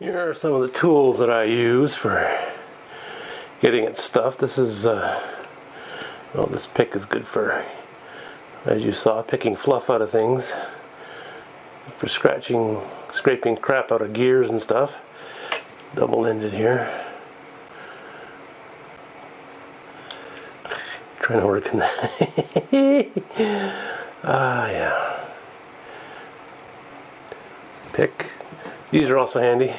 Here are some of the tools that I use for getting at stuff. This is, well, this pick is good for, as you saw, picking fluff out of things. For scraping crap out of gears and stuff. Double-ended here. Trying to work in that. Yeah. Pick. These are also handy.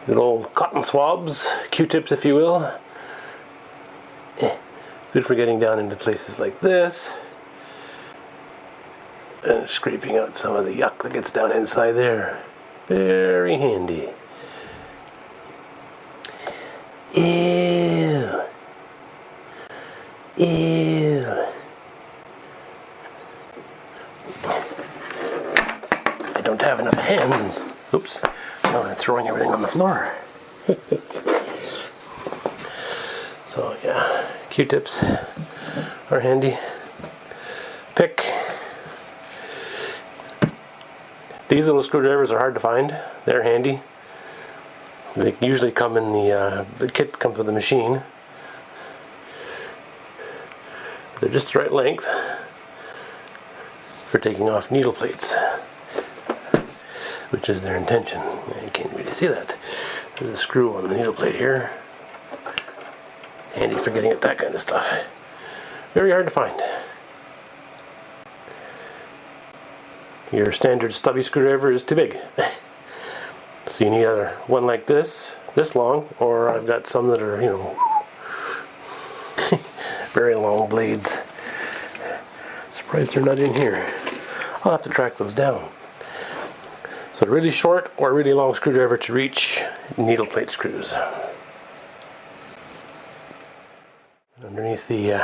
Good old cotton swabs, Q-tips if you will. Good for getting down into places like this. And scraping out some of the yuck that gets down inside there. Very handy. Ew. Ew. I don't have enough hands. Oops. Now I'm throwing everything on the floor. So yeah, Q-tips are handy. Pick. These little screwdrivers are hard to find. They're handy. They usually come in the kit comes with the machine. They're just the right length for taking off needle plates, which is their intention. You can't really see that. There's a screw on the needle plate here. Handy for getting at that kind of stuff. Very hard to find. Your standard stubby screwdriver is too big. So you need either one like this long, or I've got some that are, very long blades. Surprised they're not in here. I'll have to track those down. So really short or really long screwdriver to reach needle plate screws. Underneath the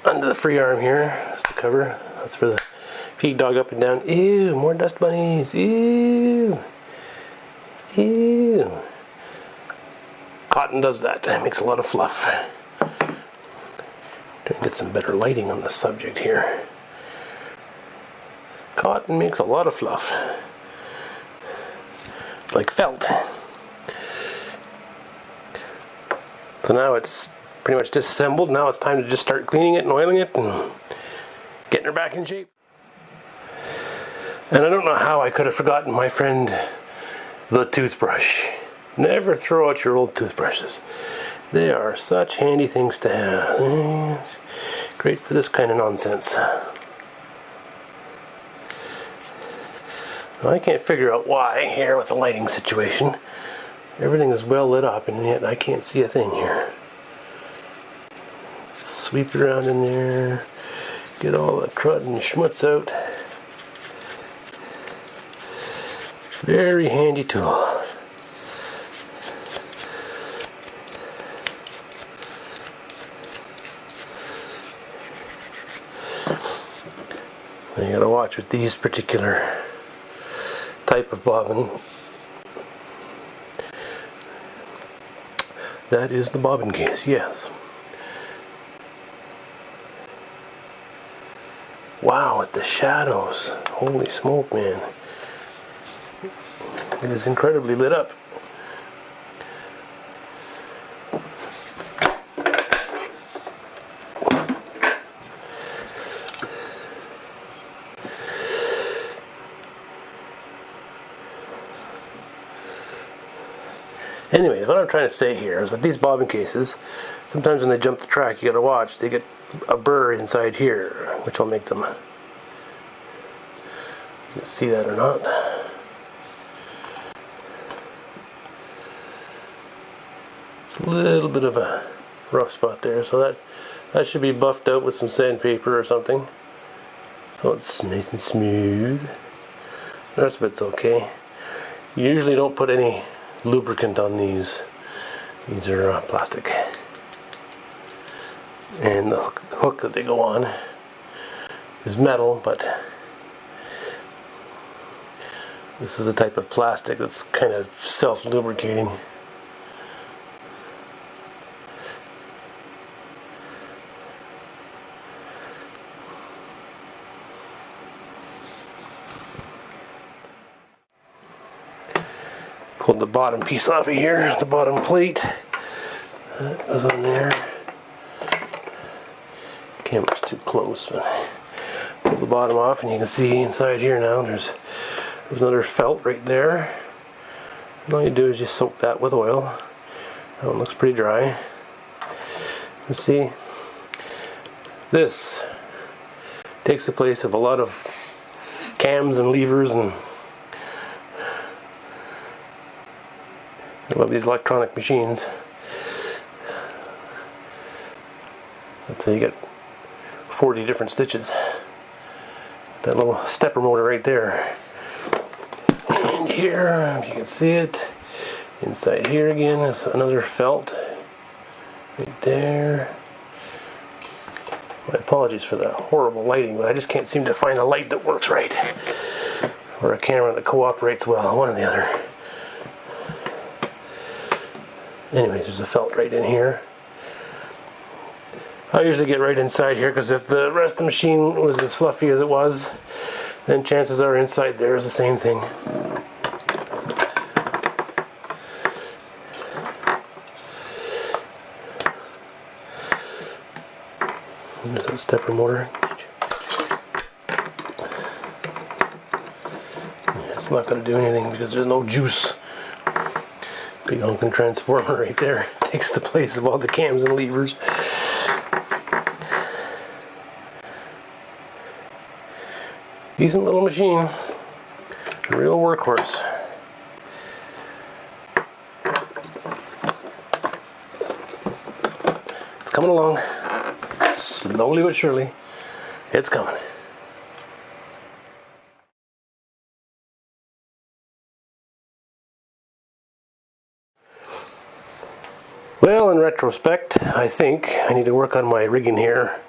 under the free arm here, that's the cover. That's for the feed dog up and down. Ew, more dust bunnies. Ew. Ew. Cotton does that. It makes a lot of fluff. Trying to get some better lighting on the subject here. Cotton makes a lot of fluff. It's like felt. So now it's pretty much disassembled. Now it's time to just start cleaning it and oiling it and getting her back in shape. And I don't know how I could have forgotten my friend, the toothbrush. Never throw out your old toothbrushes. They are such handy things to have. Great for this kind of nonsense. Well, I can't figure out why here with the lighting situation. Everything is well lit up and yet I can't see a thing here. Sweep it around in there. Get all the crud and schmutz out. Very handy tool. You gotta watch with these particular type of bobbin. That is the bobbin case, yes. Wow, with the shadows. Holy smoke, man. It is incredibly lit up. Anyways, what I'm trying to say here is with these bobbin cases, sometimes when they jump the track, you gotta watch. They get a burr inside here, which will make them. You can see that or not. A little bit of a rough spot there, so that should be buffed out with some sandpaper or something, so it's nice and smooth. The rest of it's okay. You usually don't put any lubricant on these. These are plastic, and the hook that they go on is metal, but this is a type of plastic that's kind of self-lubricating. Pulled the bottom piece off of here, the bottom plate. That goes on there. Camera's too close, but pull the bottom off and you can see inside here now there's another felt right there. And all you do is just soak that with oil. That one looks pretty dry. You see, this takes the place of a lot of cams and levers, and I love these electronic machines. So you get 40 different stitches. That little stepper motor right there. And here, if you can see it, inside here again is another felt. Right there. My apologies for the horrible lighting, but I just can't seem to find a light that works right. Or a camera that cooperates well, one or the other. Anyways, there's a felt right in here. I usually get right inside here because if the rest of the machine was as fluffy as it was, then chances are inside there is the same thing. There's that stepper motor. Yeah, it's not going to do anything because there's no juice. Big honking transformer right there takes the place of all the cams and levers. Decent little machine. A real workhorse. It's coming along. Slowly but surely. It's coming. Well, in retrospect, I think I need to work on my rigging here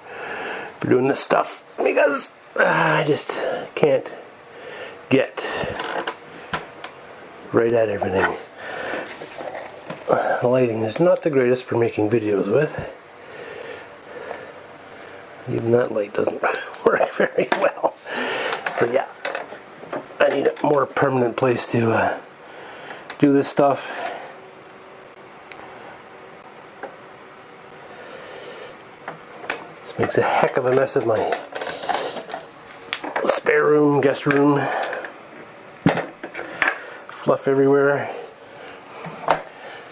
for doing this stuff because I just can't get right at everything. The lighting is not the greatest for making videos with. Even that light doesn't work very well. So yeah, I need a more permanent place to do this stuff. This makes a heck of a mess of my spare room, guest room. Fluff everywhere.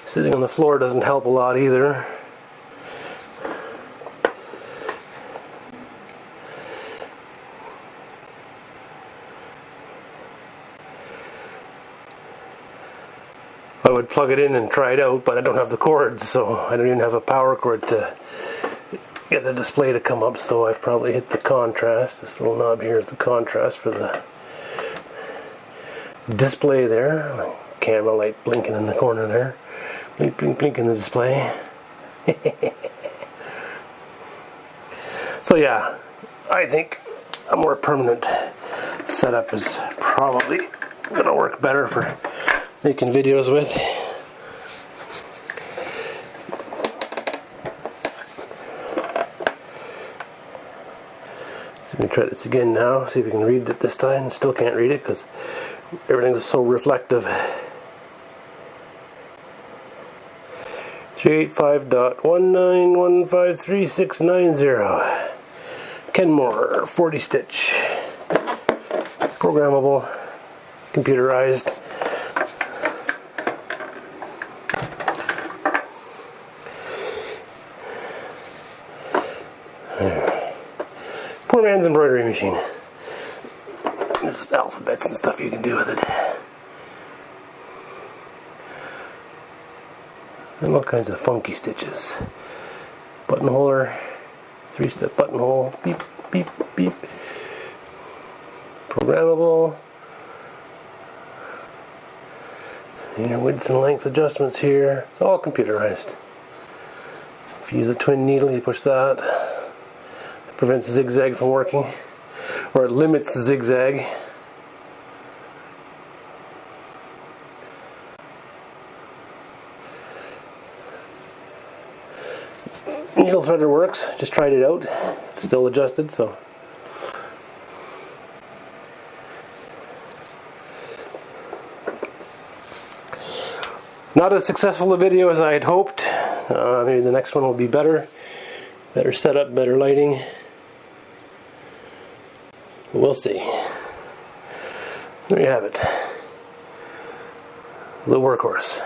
Sitting on the floor doesn't help a lot either. I would plug it in and try it out, but I don't have the cords, so I don't even have a power cord to get the display to come up, so I've probably hit the contrast. This little knob here is the contrast for the display there. Camera light blinking in the corner there. Blink, blink, blink in the display. So yeah, I think a more permanent setup is probably going to work better for making videos with. So we can try this again now, see if we can read it this time. Still can't read it because everything's so reflective. 385.19153690. Kenmore 40 stitch. Programmable, computerized. Poor man's embroidery machine. There's alphabets and stuff you can do with it. And all kinds of funky stitches. Buttonholer, 3-step buttonhole, beep, beep, beep. Programmable. Your width and length adjustments here. It's all computerized. If you use a twin needle, you push that. It prevents zigzag from working. Or it limits zigzag. Needle threader works. Just tried it out. It's still adjusted, so. Not as successful a video as I had hoped. Maybe the next one will be better. Better setup, better lighting. We'll see. There you have it. The workhorse.